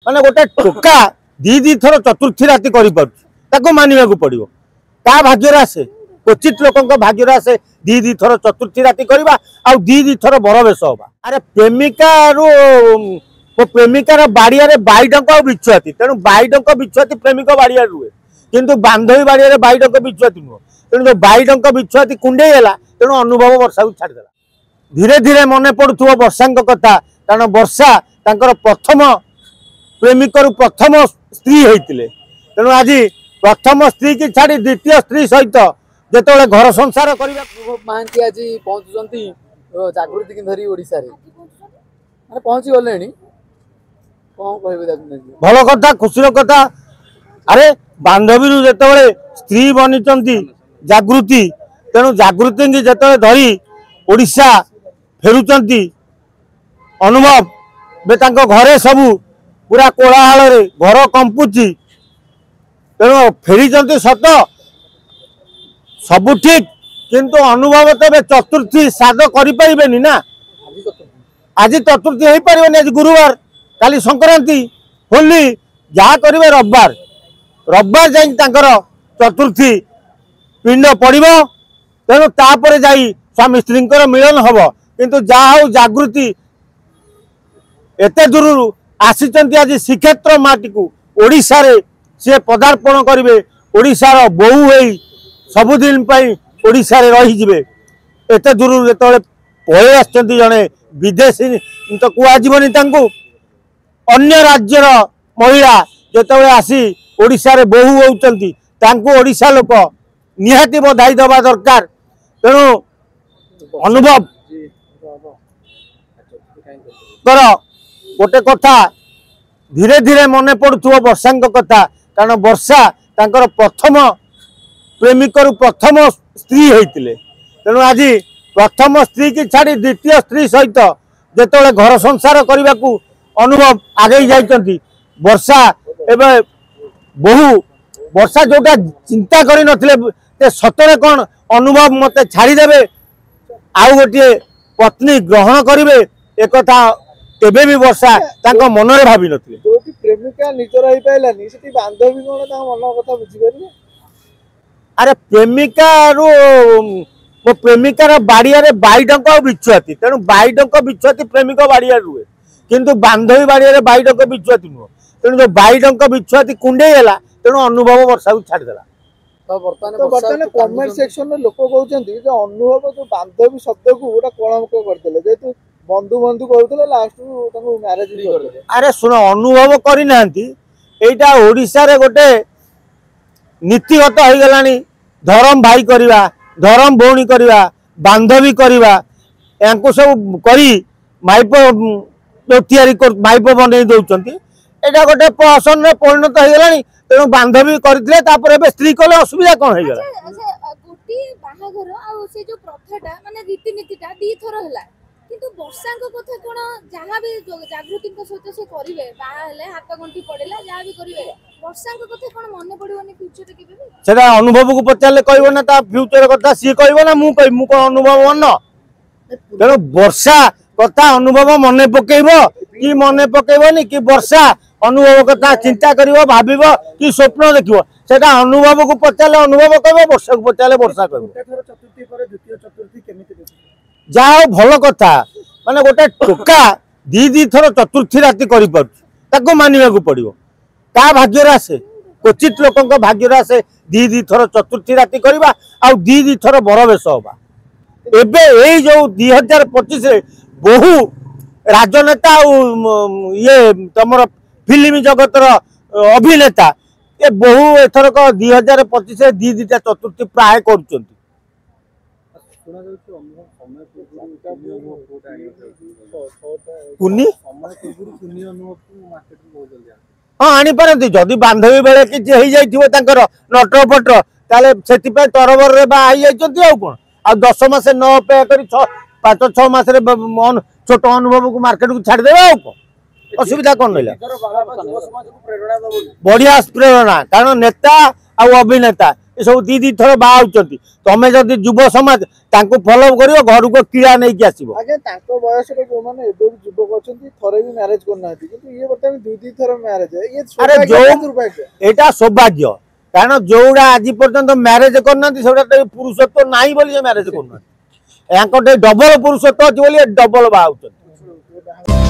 माने गोटे टोका दी थर चतुर्थी राति कर मानवा पड़ो क्या भाग्य आसे क्वचित लोक भाग्य आसे दी थर चतुर्थी राति करवा आ दी थर बर बेश हवा। अरे प्रेमिका मो प्रेमिकार बाड़िया बाईडंक और बिछुआती तेणु बाईडंक बिछुआती प्रेमिक बाड़िया रुहे किंतु बांधवी बाड़िया बाईडंक बिछुआती नुह तेणु जो बाईडंक बिछुआती कुंडे है तेणु अनुभव वर्षा को छाड़देला। धीरे धीरे मन पड़ुव वर्षा कथा कारण वर्षा तांकर प्रथम प्रेमिक प्रथम स्त्री होते तेणु आज प्रथम स्त्री की छाड़ी द्वितीय स्त्री सहित जिते घर संसार करवा महांती आज पहुंचुंट जागृति की धरी ओडिशा रे माने पहुंची गले कौन कहबे भल कथा खुशी कथा। अरे बांधवी जिते स्त्री बनी जागृति तेणु जागृति की जिते धरी ओडिशा फेरुचंती अनुभव घरे सबू पूरा कोलाहल रे घर कंपुची तेणु फेरी सत सबू ठीक किंतु अनुभव तेरे चतुर्थी साध करें ना आज चतुर्थी हो पारे आज गुरुवार काली संक्रांति होली जहाँ करेंगे रविवार रविवार जा चतुर्थी पिंड पड़ो तेणु तापर जा स्वामी स्त्री मिलन हम किंतु जहाँ जागृति एत दूर आसी आज श्रीक्षेत्र माटी को ओडिशा रे सी पदार्पण करेंगे ओडिशार बोहू हो सबुदिन ओडिशा रे रही एत दूर जो पलि आस जड़े विदेशी तो कहनी अन्य राज्यर महिला जो आसी ओडिशा रे बोहू होती ओडिशा लोक निहाती बधाई दबा दरकार। तेणु अनुभव कर गोटे कथा धीरे धीरे मन पड़ुव वर्षा कथा कारण वर्षा तांकर प्रथम प्रेमिक प्रथम स्त्री होते तेणु आज प्रथम स्त्री की छाड़ी द्वितीय स्त्री सहित जिते घर संसार करने को अनुभव आगे जाइंट वर्षा एवं बहु वर्षा जोटा चिंता कर नथिले सतरे कौन अनुभव मते छाड़ीदेवे आउ गोटे पत्नी ग्रहण करेंगे एक तेबे भी वर्षा मन में भावी नथिले प्रेमिका निजर हो पाइलानी सेठी बांधवी कोन ता मन कथा बुझी परले। अरे प्रेमिका मो प्रेमिकार बाड़िया बाईडंक और बिछुआती तेणु बाईडंक बिछुआती प्रेमिक बाड़िया रुहे किंतु बांधवी बाड़िया बाईडंक बिछुआती नुह तेणु जो बाईडंक बिछुआती कुंडे है तेणु अनुभव वर्षा को छाड़देला। तो बर्तमान कमेंट सेक्शन में लोक कहते जो अनुभव जो बांधवी शब्द को गोटा कलंक करदेले जेतु बंधु बंधु कहते लास्ट मैरेज करदेले। अरे शुण अनुभव करना एटा ओडिशा रे गोटे नीतिगत हो गलानी धर्म भाई करवा धर्म भौणी करवा बांधवी करवा या सब करी माइप माइप बन दौरान एटा गोटे प्रहसन में परिणत हो गलानी तेणु बांधवी करते स्त्री कले असुविधा कौन हो गला गोटे बाहाघर आ से जो प्रथाटा माने रीतिनीतिटा दी थर होला किंतु वर्षा कथा कोन जहाँ भी जागृति सहित से करिवे बाहा हेले हाथ गंठी पड़ेला जहाँ भी करिवे वर्षा कथा कोन मन पड़िवनी फ्यूचर केबे सेटा अनुभव को पचारले कहबो ना ता फ्यूचर कथा सी कहबो ना मु कहि मु कोन अनुभव मन तेणु वर्षा कथा अनुभव मन पकेइबो कि मन पकेइबोनी कि वर्षा अनुभव कथा चिंता करिवो भाबिबो कि स्वप्न देखिवो सेटा अनुभव को पचारले अनुभव कहबो वर्षा को पचारले वर्षा कहबो चतुर्थी पर द्वितीय चतुर्थी केमिति जहाँ भल कथा माने गोटे टोका दी थर चतुर्थी राति कर मानवा पड़ो क्या भाग्य आसे क्वचित लोक भाग्य आसे दी थर चतुर्थी राति करवा आ दी थर बर बेश हवा। एबे यही जो 2025 बहु राजनेता ये तुम फिल्म जगतर अभिनेता ये बहु एथरक 2025 दीटा चतुर्थी प्राय कर हाँ आनी पारती जदि बांधवी बेले किसी हो जाइए नटर पटर ताले से तरबर कौन आ 10 मास न अपेक्षा कर 5-6 मास छोट अनुभव को मार्केट को छाड़दे असुविधा कौन रहा बढ़िया प्रेरणा कारण नेता आ अभिनेता ये सब दी थर बाहर तमें जदि युव समाज फॉलो कर घर को किड़ा नहीं कि आसो आगे बयस जो मैंने युवक अच्छा थे भी मैरेज करना ये बर्तमान दुई थर मैरेज अरे जो दुर्भाग्य यहाँ सौभाग्य कारण जोड़ा आज पर्यंत मैरेज करना पुरुषत्व ना बोली मैरेज करना डबल पुरुषत्व अच्छी डबल बाहर